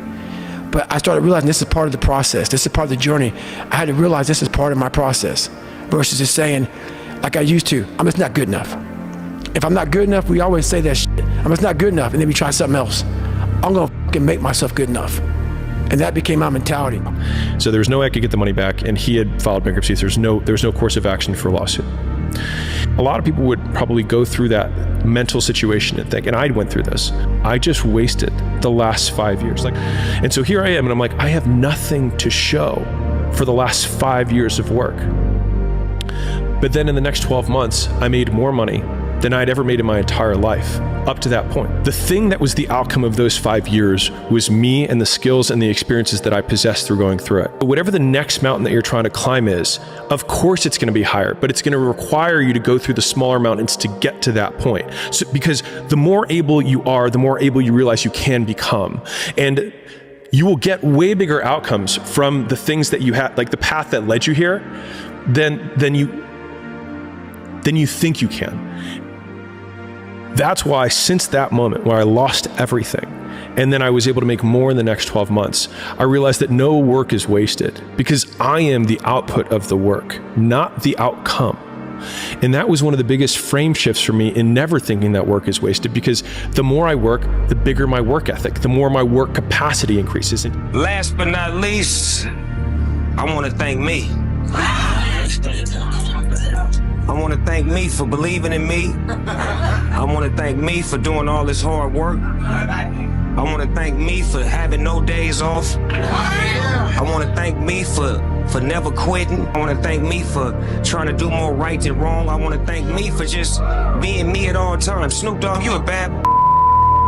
But I started realizing this is part of the process. This is part of the journey. I had to realize this is part of my process versus just saying, like I used to, I'm just not good enough. If I'm not good enough, we always say that shit. I'm just not good enough, and then we try something else. I'm gonna fucking make myself good enough. And that became my mentality. So there was no way I could get the money back, and he had filed bankruptcy. So there was no course of action for a lawsuit. A lot of people would probably go through that mental situation and think, and I went through this, I just wasted the last 5 years. And so here I am, and I'm like, I have nothing to show for the last 5 years of work. But then in the next 12 months, I made more money than I'd ever made in my entire life up to that point. The thing that was the outcome of those 5 years was me and the skills and the experiences that I possessed through going through it. But whatever the next mountain that you're trying to climb is, of course it's gonna be higher, but it's gonna require you to go through the smaller mountains to get to that point. So, because the more able you are, the more able you realize you can become. And you will get way bigger outcomes from the things that you had, like the path that led you here, than you think you can. That's why since that moment where I lost everything, and then I was able to make more in the next 12 months, I realized that no work is wasted, because I am the output of the work, not the outcome. And that was one of the biggest frame shifts for me in never thinking that work is wasted, because the more I work, the bigger my work ethic, the more my work capacity increases. Last but not least, I want to thank me. I want to thank me for believing in me. I want to thank me for doing all this hard work. I want to thank me for having no days off. I want to thank me for never quitting. I want to thank me for trying to do more right than wrong. I want to thank me for just being me at all times. Snoop Dogg, you a bad.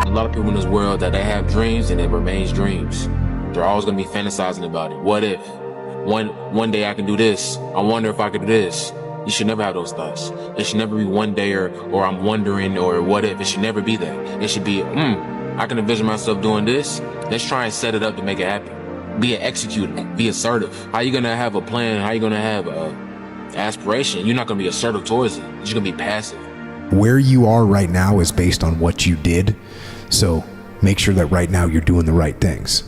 A lot of people in this world that they have dreams and it remains dreams. They're always going to be fantasizing about it. What if? One day I can do this. I wonder if I could do this. You should never have those thoughts. It should never be one day or I'm wondering or what if. It should never be that. It should be, I can envision myself doing this. Let's try and set it up to make it happen. Be an executor. Be assertive. How are you going to have a plan? How are you going to have aspiration? You're not going to be assertive towards it. You're going to be passive. Where you are right now is based on what you did. So make sure that right now you're doing the right things.